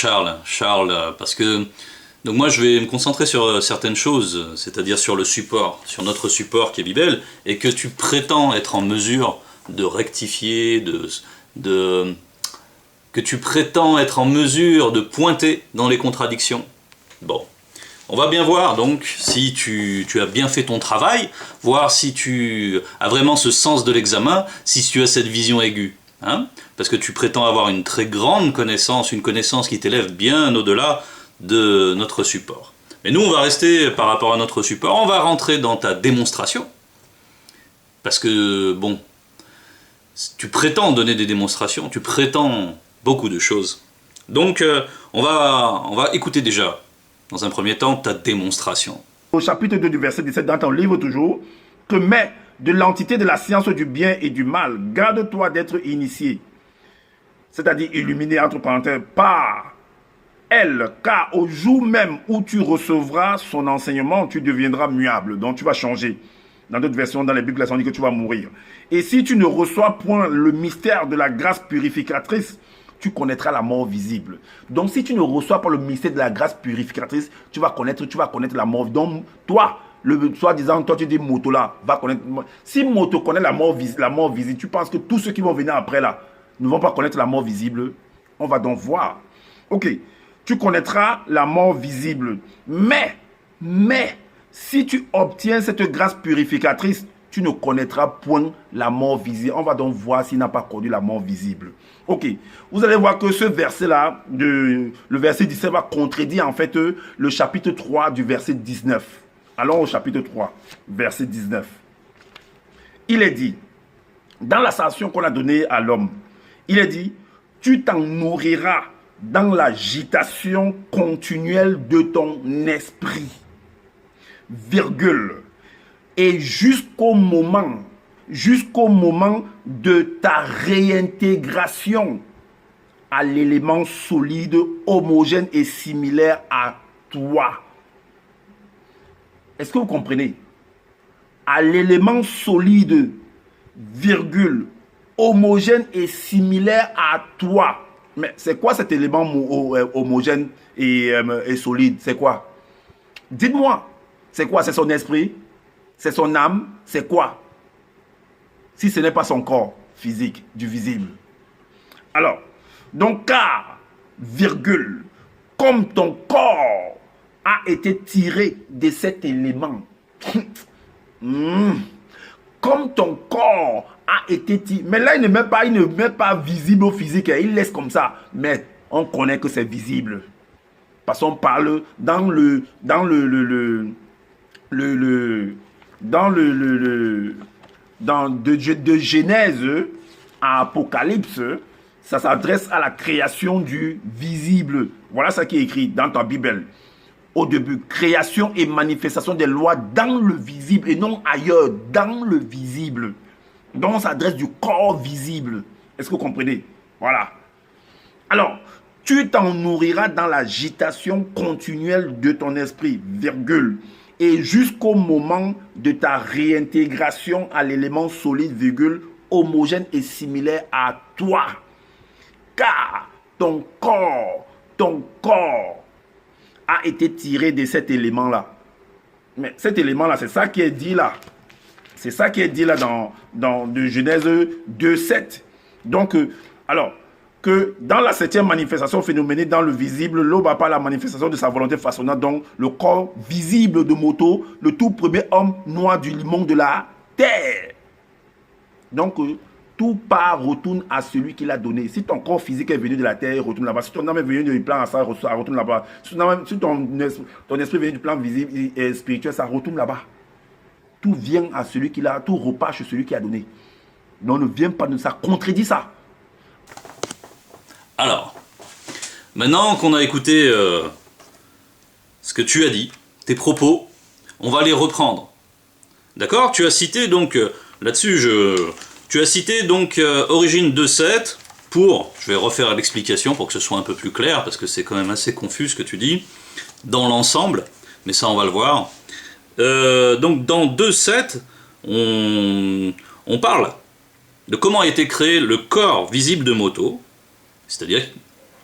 Charles. Charles, parce que donc moi je vais me concentrer sur certaines choses, c'est-à-dire sur le support, sur notre support qui est Bibel, et que tu prétends être en mesure de rectifier, que tu prétends être en mesure de pointer dans les contradictions. Bon, on va bien voir donc si tu as bien fait ton travail, voir si tu as vraiment ce sens de l'examen, si tu as cette vision aiguë. Hein, parce que tu prétends avoir une très grande connaissance, une connaissance qui t'élève bien au-delà de notre support. Mais nous, on va rester par rapport à notre support, on va rentrer dans ta démonstration. Parce que, bon, tu prétends donner des démonstrations, tu prétends beaucoup de choses. Donc, on va écouter déjà, dans un premier temps, ta démonstration. Au chapitre 2 du verset 17 dans ton livre toujours, que mais de l'entité de la science du bien et du mal, garde-toi d'être initié, c'est-à-dire illuminé entre parenthèses, par elle, car au jour même où tu recevras son enseignement, tu deviendras muable, donc tu vas changer. Dans d'autres versions, dans les Bibles, on dit que tu vas mourir. Et si tu ne reçois point le mystère de la grâce purificatrice, tu connaîtras la mort visible. Donc si tu ne reçois pas le mystère de la grâce purificatrice, tu vas connaître la mort. Donc toi, soi-disant, toi tu dis moto là, va connaître. Si moto connaît la mort visible, tu penses que tous ceux qui vont venir après là ne vont pas connaître la mort visible? On va donc voir. Ok, tu connaîtras la mort visible. Mais, si tu obtiens cette grâce purificatrice, tu ne connaîtras point la mort visible. On va donc voir s'il n'a pas connu la mort visible. Ok, vous allez voir que ce verset-là, le verset 17 va contredire en fait le chapitre 3 du verset 19. Allons au chapitre 3, verset 19. Il est dit, dans la sanction qu'on a donnée à l'homme, il est dit, tu t'en nourriras dans l'agitation continuelle de ton esprit, virgule, et jusqu'au moment de ta réintégration à l'élément solide, homogène et similaire à toi. Est-ce que vous comprenez? À l'élément solide, virgule, homogène et similaire à toi. Mais c'est quoi cet élément homogène et solide? C'est quoi? Dites-moi. C'est quoi? C'est son esprit? C'est son âme? C'est quoi? Si ce n'est pas son corps physique, du visible. Alors, donc car, virgule, comme ton corps a été tiré de cet élément, comme ton corps a été tiré, mais là il ne met pas visible au physique, il laisse comme ça, mais on connaît que c'est visible, parce qu'on parle de Genèse à Apocalypse, ça s'adresse à la création du visible. Voilà ce qui est écrit dans ta Bible. Au début, création et manifestation des lois dans le visible et non ailleurs, dans le visible. Donc on s'adresse du corps visible. Est-ce que vous comprenez? Voilà. Alors, tu t'en nourriras dans l'agitation continuelle de ton esprit, virgule, et jusqu'au moment de ta réintégration à l'élément solide, virgule, homogène et similaire à toi. Car ton corps a été tiré de cet élément-là. Mais cet élément-là, c'est ça qui est dit là. C'est ça qui est dit là dans de Genèse 2:7. Donc, alors, que dans la septième manifestation phénoménique dans le visible, l'aube a pas la manifestation de sa volonté façonnant donc le corps visible de Moto, le tout premier homme noir du limon de la terre. Donc, tout part retourne à celui qui l'a donné. Si ton corps physique est venu de la terre, il retourne là-bas. Si ton âme est venue du plan astral, ça retourne là-bas. Si ton esprit est venu du plan visible et spirituel, ça retourne là-bas. Tout vient à celui qui l'a, tout repart chez celui qui a donné. Non, ne vient pas de ça, contredit ça. Alors, maintenant qu'on a écouté ce que tu as dit, tes propos, on va les reprendre. D'accord? Tu as cité donc, là-dessus, tu as cité donc Origine 2.7 pour, je vais refaire l'explication pour que ce soit un peu plus clair, parce que c'est quand même assez confus ce que tu dis, dans l'ensemble, mais ça on va le voir. Donc dans 2.7, on parle de comment a été créé le corps visible de Moto, c'est-à-dire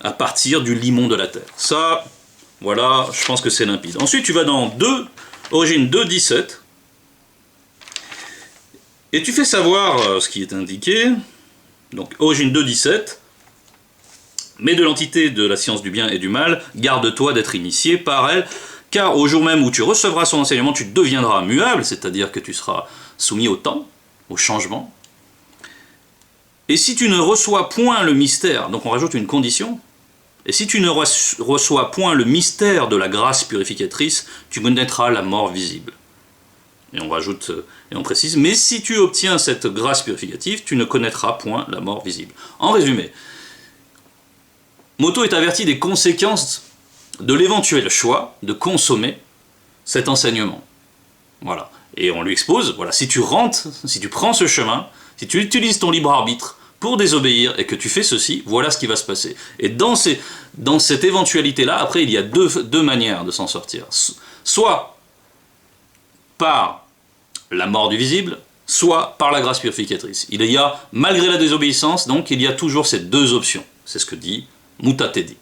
à partir du limon de la terre. Ça, voilà, je pense que c'est limpide. Ensuite, tu vas dans Origine 2.17 et tu fais savoir ce qui est indiqué. Donc, Origine 2.17. Mais de l'entité de la science du bien et du mal, garde-toi d'être initié par elle, car au jour même où tu recevras son enseignement, tu deviendras muable, c'est-à-dire que tu seras soumis au temps, au changement. Et si tu ne reçois point le mystère, donc on rajoute une condition, et si tu ne reçois point le mystère de la grâce purificatrice, tu connaîtras la mort visible. Et on rajoute, et on précise, mais si tu obtiens cette grâce purificative, tu ne connaîtras point la mort visible. En résumé, Moto est averti des conséquences de l'éventuel choix de consommer cet enseignement. Voilà. Et on lui expose, voilà, si tu rentres, si tu prends ce chemin, si tu utilises ton libre arbitre pour désobéir et que tu fais ceci, voilà ce qui va se passer. Et dans cette éventualité-là, après, il y a deux manières de s'en sortir. Soit par la mort du visible, soit par la grâce purificatrice. Il y a, malgré la désobéissance, donc, il y a toujours ces deux options. C'est ce que dit Mutatedi.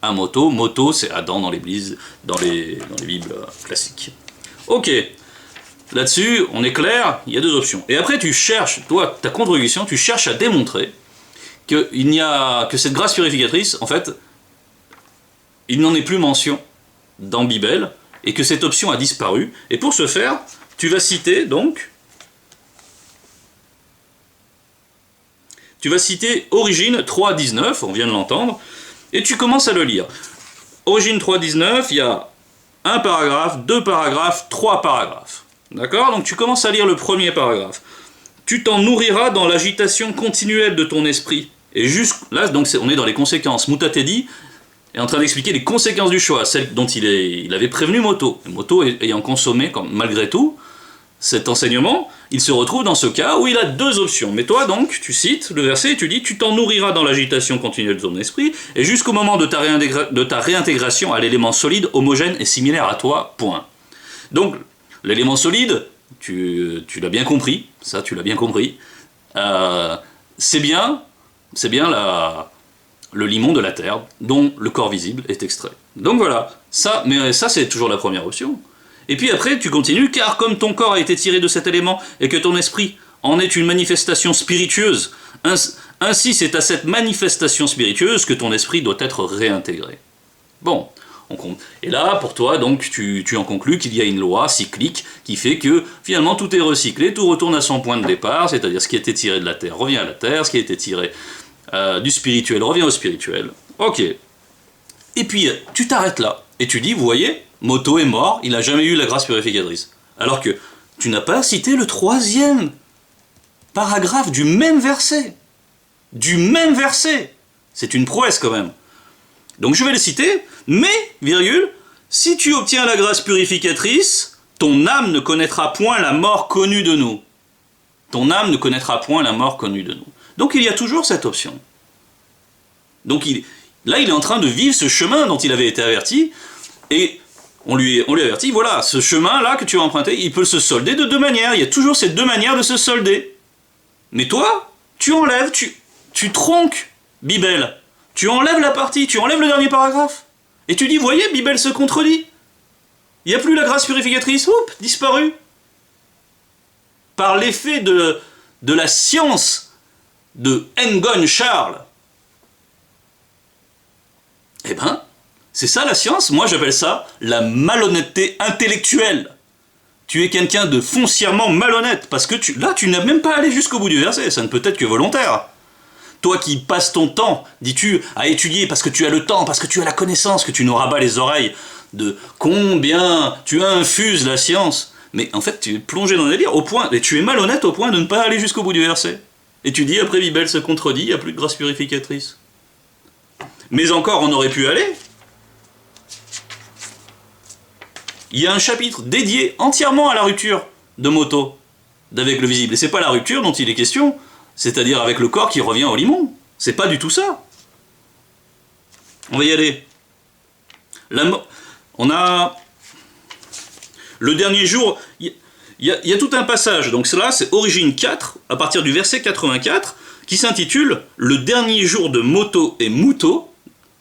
À Moto, Moto c'est Adam dans les Bibles classiques. Ok, là-dessus, on est clair, il y a deux options. Et après, tu cherches, toi, ta contribution, tu cherches à démontrer que cette grâce purificatrice, en fait, il n'en est plus mention dans Bible, et que cette option a disparu. Et pour ce faire, tu vas citer, donc, Origine 3.19, on vient de l'entendre, et tu commences à le lire. Origine 3.19, il y a un paragraphe, deux paragraphes, trois paragraphes. D'accord? Donc tu commences à lire le premier paragraphe. Tu t'en nourriras dans l'agitation continuelle de ton esprit. Et là, donc on est dans les conséquences. Mutatedi est en train d'expliquer les conséquences du choix, celles dont il avait prévenu Moto. Et Moto ayant consommé, malgré tout, cet enseignement, il se retrouve dans ce cas où il a deux options. Mais toi, donc, tu cites le verset et tu dis « Tu t'en nourriras dans l'agitation continuelle de ton esprit, et jusqu'au moment de ta réintégration à l'élément solide, homogène et similaire à toi, point. » Donc, l'élément solide, tu l'as bien compris, ça, tu l'as bien compris, c'est bien le limon de la terre, dont le corps visible est extrait. Donc voilà, mais ça, c'est toujours la première option. Et puis après, tu continues, car comme ton corps a été tiré de cet élément et que ton esprit en est une manifestation spiritueuse, ainsi c'est à cette manifestation spiritueuse que ton esprit doit être réintégré. Bon, et là, pour toi, donc, tu en conclus qu'il y a une loi cyclique qui fait que finalement tout est recyclé, tout retourne à son point de départ, c'est-à-dire ce qui a été tiré de la terre revient à la terre, ce qui a été tiré du spirituel revient au spirituel. Ok. Et puis, tu t'arrêtes là, et tu dis, vous voyez, Moto est mort, il n'a jamais eu la grâce purificatrice. Alors que tu n'as pas cité le troisième paragraphe du même verset. Du même verset. C'est une prouesse quand même. Donc je vais le citer, mais, virgule, si tu obtiens la grâce purificatrice, ton âme ne connaîtra point la mort connue de nous. Ton âme ne connaîtra point la mort connue de nous. Donc il y a toujours cette option. Donc là, il est en train de vivre ce chemin dont il avait été averti, et on lui avertit, voilà, ce chemin-là que tu vas emprunter, il peut se solder de deux manières. Il y a toujours ces deux manières de se solder. Mais toi, tu enlèves, tu tronques Bible. Tu enlèves la partie, tu enlèves le dernier paragraphe. Et tu dis, voyez, Bible se contredit. Il n'y a plus la grâce purificatrice, oups, disparu. Par l'effet de la science de Ngon Charles. Eh ben, c'est ça la science, moi j'appelle ça la malhonnêteté intellectuelle. Tu es quelqu'un de foncièrement malhonnête, parce que là tu n'as même pas allé jusqu'au bout du verset, ça ne peut être que volontaire. Toi qui passes ton temps, dis-tu, à étudier parce que tu as le temps, parce que tu as la connaissance, que tu nous rabats les oreilles de combien tu infuses la science. Mais en fait tu es plongé dans les délires, et tu es malhonnête au point de ne pas aller jusqu'au bout du verset. Et tu dis après Bible se contredit, il n'y a plus de grâce purificatrice. Mais encore on aurait pu aller. Il y a un chapitre dédié entièrement à la rupture de Moto d'avec le visible. Et c'est pas la rupture dont il est question, c'est-à-dire avec le corps qui revient au limon. C'est pas du tout ça. On va y aller. On a le dernier jour. Il y a tout un passage. Donc cela, c'est Origine 4, à partir du verset 84, qui s'intitule « Le dernier jour de Moto et Muto »,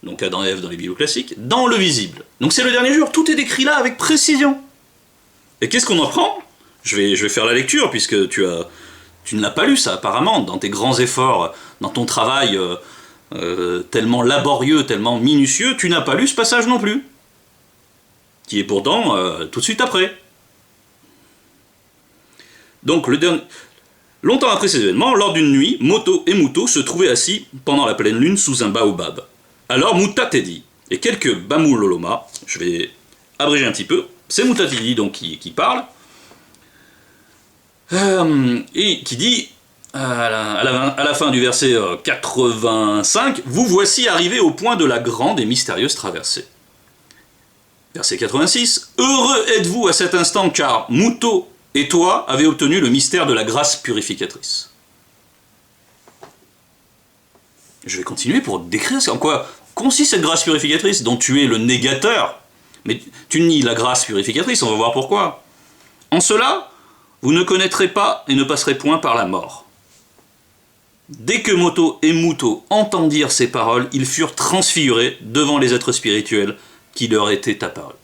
donc Adam et Ève dans les Bibles classiques, dans le visible. Donc c'est le dernier jour, tout est décrit là avec précision. Et qu'est-ce qu'on en prend ? Je vais faire la lecture, puisque tu ne l'as pas lu ça apparemment, dans tes grands efforts, dans ton travail tellement laborieux, tellement minutieux, tu n'as pas lu ce passage non plus, qui est pourtant tout de suite après. Donc longtemps après ces événements, lors d'une nuit, Moto et Muto se trouvaient assis pendant la pleine lune sous un baobab. Alors Mutatedi et quelques Bamuloloma, je vais abréger un petit peu, c'est Mutatedi donc qui parle, et qui dit à la fin du verset 85, « Vous voici arrivés au point de la grande et mystérieuse traversée. » Verset 86, « Heureux êtes-vous à cet instant, car Muto et toi avez obtenu le mystère de la grâce purificatrice. » Je vais continuer pour décrire en quoi consiste cette grâce purificatrice dont tu es le négateur. Mais tu nies la grâce purificatrice, on va voir pourquoi. En cela, vous ne connaîtrez pas et ne passerez point par la mort. Dès que Moto et Muto entendirent ces paroles, ils furent transfigurés devant les êtres spirituels qui leur étaient apparus.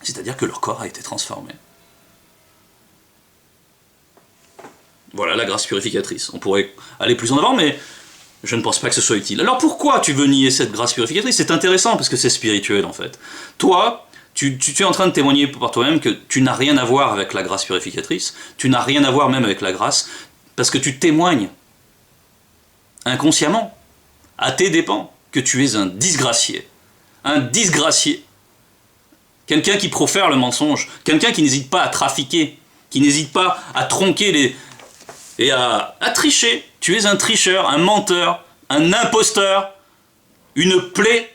C'est-à-dire que leur corps a été transformé. Voilà la grâce purificatrice. On pourrait aller plus en avant, mais je ne pense pas que ce soit utile. Alors pourquoi tu veux nier cette grâce purificatrice ? C'est intéressant parce que c'est spirituel en fait. Toi, tu es en train de témoigner par toi-même que tu n'as rien à voir avec la grâce purificatrice, tu n'as rien à voir même avec la grâce, parce que tu témoignes inconsciemment, à tes dépens, que tu es un disgracié. Un disgracié. Quelqu'un qui profère le mensonge, quelqu'un qui n'hésite pas à trafiquer, qui n'hésite pas à tronquer et à tricher. Tu es un tricheur, un menteur, un imposteur, une plaie.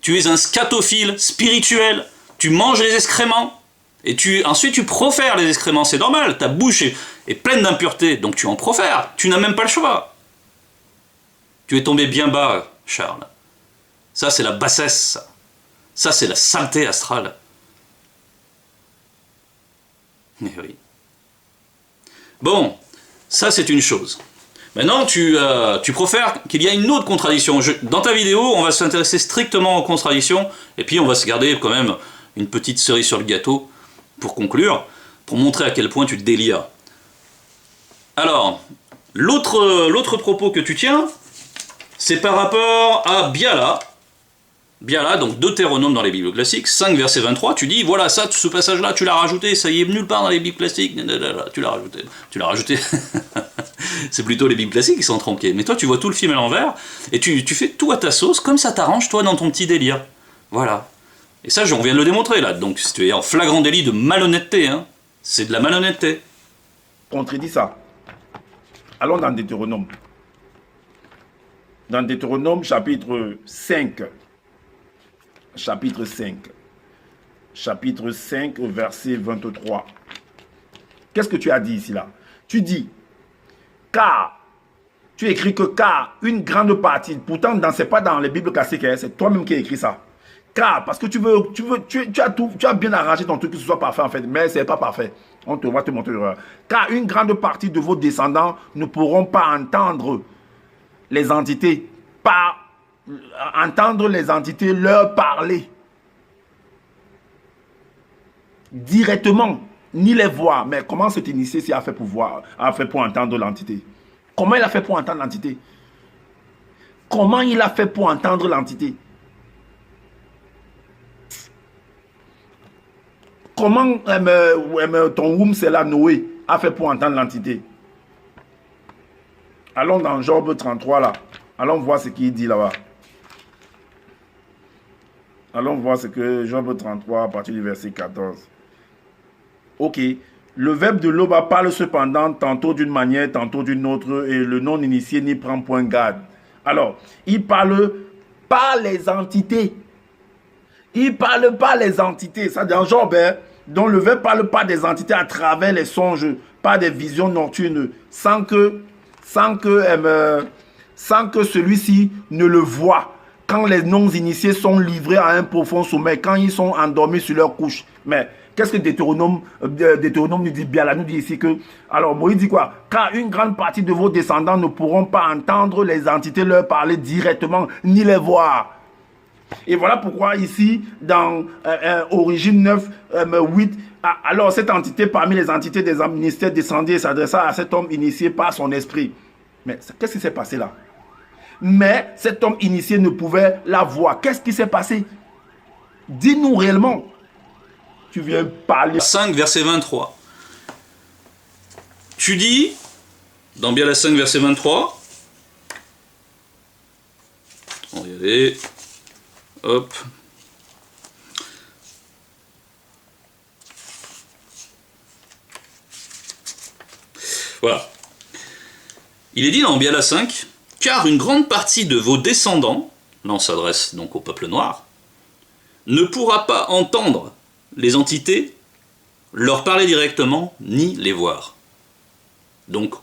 Tu es un scatophile spirituel. Tu manges les excréments et ensuite tu profères les excréments. C'est normal, ta bouche est pleine d'impuretés, donc tu en profères. Tu n'as même pas le choix. Tu es tombé bien bas, Charles. Ça, c'est la bassesse. Ça, c'est la saleté astrale. Mais oui. Bon, ça c'est une chose. Maintenant, tu profères qu'il y a une autre contradiction. Dans ta vidéo, on va s'intéresser strictement aux contradictions, et puis on va se garder quand même une petite cerise sur le gâteau pour conclure, pour montrer à quel point tu te délires. Alors, l'autre propos que tu tiens, c'est par rapport à Biala. Biala, donc Deutéronome dans les Bibles classiques, 5 verset 23, tu dis, voilà, ça, ce passage-là, tu l'as rajouté, ça y est nulle part dans les Bibles classiques, tu l'as rajouté. Tu l'as rajouté. C'est plutôt les Bibles classiques qui sont tronquées. Mais toi, tu vois tout le film à l'envers, et tu fais tout à ta sauce, comme ça t'arrange, toi, dans ton petit délire. Voilà. Et ça, on vient de le démontrer, là. Donc, si tu es en flagrant délit de malhonnêteté, hein, c'est de la malhonnêteté. Contredit ça. Allons dans Deutéronome. Dans Deutéronome, chapitre 5. Chapitre 5. Chapitre 5, verset 23. Qu'est-ce que tu as dit ici, là? Tu dis, car, tu écris que car, une grande partie, pourtant, c'est pas dans les Bibles classiques, hein, c'est toi-même qui as écrit ça. Car, parce que tu as bien arrangé ton truc que ce soit parfait, en fait, mais c'est pas parfait. On va te montrer l'erreur. Car une grande partie de vos descendants ne pourront pas entendre les entités, entendre les entités leur parler directement, ni les voir. Mais comment cet initié a fait pour entendre l'entité? Comment il a fait pour entendre l'entité? Comment il a fait pour entendre l'entité? Comment ton womb, c'est là, Noé, a fait pour entendre l'entité? Allons dans Job 33 là. Allons voir ce qu'il dit là-bas. Allons voir ce que Job 33 à partir du verset 14. Ok. Le verbe de Loba parle cependant tantôt d'une manière, tantôt d'une autre, et le non-initié n'y prend point garde. Alors, il parle pas les entités. Il parle pas les entités. Ça dans Job, hein, dont le verbe parle pas des entités à travers les songes, pas des visions nocturnes, sans que celui-ci ne le voie. Quand les non-initiés sont livrés à un profond sommeil, quand ils sont endormis sur leur couche. Mais Qu'est-ce que Deutéronome nous dit bien là, nous dit ici que, alors Moïse dit quoi? Car une grande partie de vos descendants ne pourront pas entendre les entités leur parler directement, ni les voir. Et voilà pourquoi ici, dans Origine 9, 8, alors cette entité parmi les entités des ministères descendit et s'adressa à cet homme initié par son esprit. Mais qu'est-ce qui s'est passé là? Mais cet homme initié ne pouvait la voir. Qu'est-ce qui s'est passé? Dis-nous réellement. Tu viens parler. 5, verset 23. Tu dis, dans Biala 5, verset 23, on va y aller, hop. Voilà. Il est dit dans Biala 5, car une grande partie de vos descendants, là on s'adresse donc au peuple noir, ne pourra pas entendre les entités, leur parler directement, ni les voir. Donc,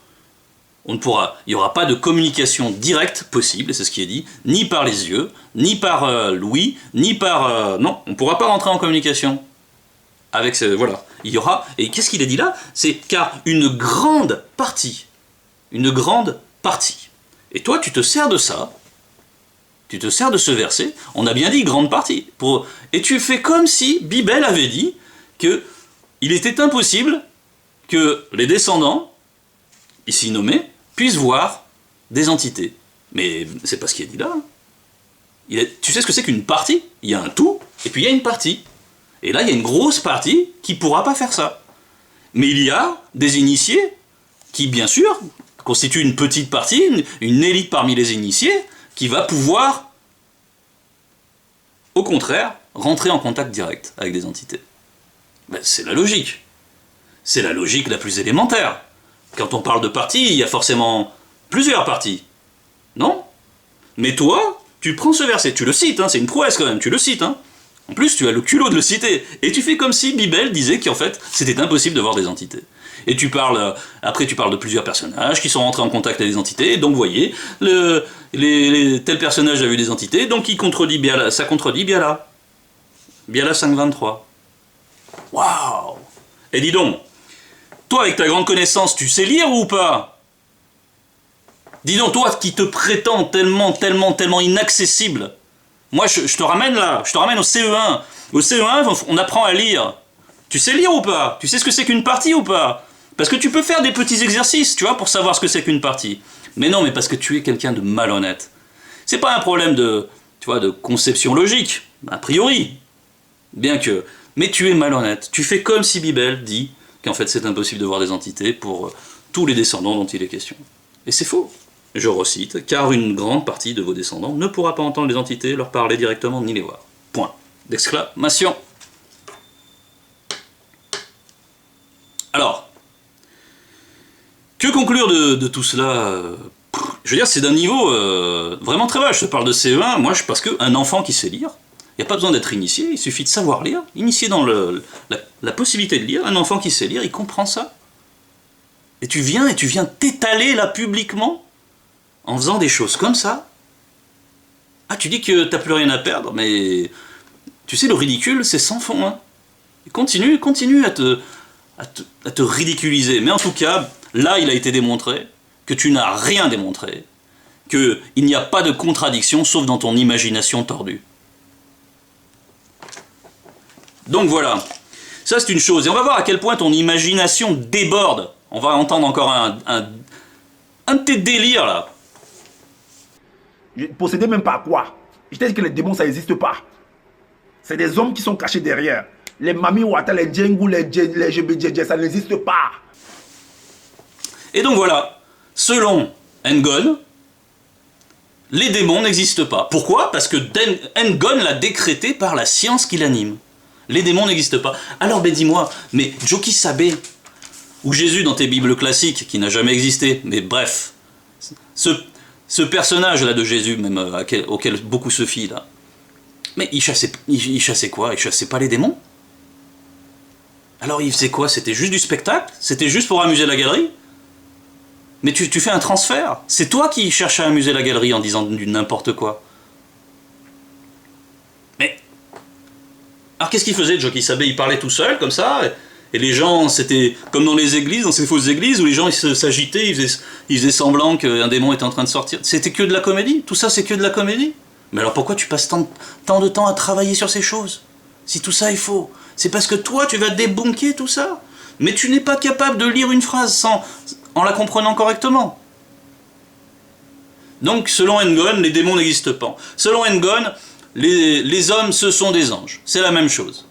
il n'y aura pas de communication directe possible, et c'est ce qui est dit, ni par les yeux, ni par l'ouïe, ni par... non, on ne pourra pas rentrer en communication avec voilà. Il y aura... Et qu'est-ce qu'il est dit là? C'est car une grande partie. Et toi, tu te sers de ça, tu te sers de ce verset, on a bien dit grande partie, et tu fais comme si Bibel avait dit qu'il était impossible que les descendants, ici nommés, puissent voir des entités. Mais c'est pas ce qui est dit là. Tu sais ce que c'est qu'une partie? Il y a un tout, et puis il y a une partie. Et là, il y a une grosse partie qui ne pourra pas faire ça. Mais il y a des initiés qui, bien sûr, constituent une petite partie, une élite parmi les initiés, qui va pouvoir, au contraire, rentrer en contact direct avec des entités. Ben, c'est la logique. C'est la logique la plus élémentaire. Quand on parle de parties, il y a forcément plusieurs parties. Non? Mais toi, tu prends ce verset, tu le cites, hein, c'est une prouesse quand même, tu le cites. Hein. En plus, tu as le culot de le citer. Et tu fais comme si Bibel disait qu'en fait, c'était impossible de voir des entités. Et après tu parles de plusieurs personnages qui sont rentrés en contact avec des entités, donc vous voyez, tel personnage a vu des entités, donc ça contredit Biala. Biala 5.23. Waouh! Et dis donc, toi avec ta grande connaissance, tu sais lire ou pas? Dis donc, toi qui te prétends tellement inaccessible, moi je te ramène là, je te ramène au CE1. Au CE1, on apprend à lire. Tu sais lire ou pas? Tu sais ce que c'est qu'une partie ou pas? Parce que tu peux faire des petits exercices, tu vois, pour savoir ce que c'est qu'une partie. Mais non, mais parce que tu es quelqu'un de malhonnête. C'est pas un problème de conception logique, a priori. Bien que... Mais tu es malhonnête. Tu fais comme si Bibel dit qu'en fait c'est impossible de voir des entités pour tous les descendants dont il est question. Et c'est faux. Je recite, car une grande partie de vos descendants ne pourra pas entendre les entités, leur parler directement, ni les voir. Point d'exclamation. Alors, que conclure de tout cela? Je veux dire, c'est d'un niveau vraiment très bas. Je te parle de CE1, moi, parce qu'un enfant qui sait lire, il n'y a pas besoin d'être initié, il suffit de savoir lire, initié dans la possibilité de lire, un enfant qui sait lire, il comprend ça. Et tu viens t'étaler là publiquement, en faisant des choses comme ça. Ah, tu dis que t'as plus rien à perdre, mais tu sais, le ridicule, c'est sans fond. Hein. Continue à te ridiculiser. Mais en tout cas, là, il a été démontré que tu n'as rien démontré, qu'il n'y a pas de contradiction, sauf dans ton imagination tordue. Donc voilà, ça c'est une chose. Et on va voir à quel point ton imagination déborde. On va entendre encore un de tes délires, là. Possédé même par quoi? Je t'ai dit que les démons, ça n'existe pas. C'est des hommes qui sont cachés derrière. Les Mami Wata, les Djengou, les JBJJ, ça n'existe pas. Et donc voilà, selon Ngon, les démons n'existent pas. Pourquoi? Parce que Ngon l'a décrété par la science qui l'anime. Les démons n'existent pas. Alors ben dis-moi, mais Joki Sabé, ou Jésus dans tes bibles classiques, qui n'a jamais existé, mais bref, ce personnage-là de Jésus, même auquel beaucoup se fient, là, mais il chassait quoi? Il chassait pas les démons? Alors il faisait quoi? C'était juste du spectacle? C'était juste pour amuser la galerie? Mais tu fais un transfert. C'est toi qui cherches à amuser la galerie en disant du n'importe quoi. Mais Alors qu'est-ce qu'il faisait, Jockey Sabé? Il parlait tout seul, comme ça, et les gens, c'était comme dans les églises, dans ces fausses églises, où les gens s'agitaient, ils faisaient semblant qu'un démon était en train de sortir. C'était que de la comédie? Tout ça, c'est que de la comédie? Mais alors pourquoi tu passes tant de temps à travailler sur ces choses? Si tout ça est faux, c'est parce que toi, tu vas débunker tout ça. Mais tu n'es pas capable de lire une phrase en la comprenant correctement. Donc, selon Ngon, les démons n'existent pas. Selon Ngon, les hommes, ce sont des anges. C'est la même chose.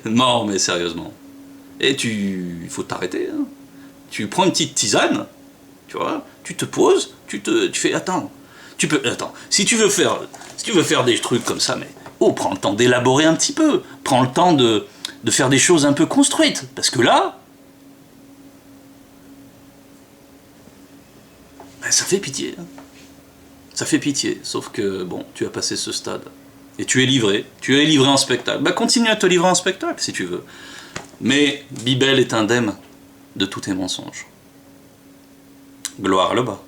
Non, mais sérieusement. Et il faut t'arrêter. Hein. Tu prends une petite tisane, tu vois, tu te poses, tu fais, attends, si tu veux faire des trucs comme ça, mais, prends le temps d'élaborer un petit peu, prends le temps de faire des choses un peu construites, parce que là, ben, ça fait pitié. Hein. Ça fait pitié, sauf que, bon, tu as passé ce stade. Et tu es livré en spectacle. Bah continue à te livrer en spectacle si tu veux. Mais Bibel est indemne de tous tes mensonges. Gloire le bas.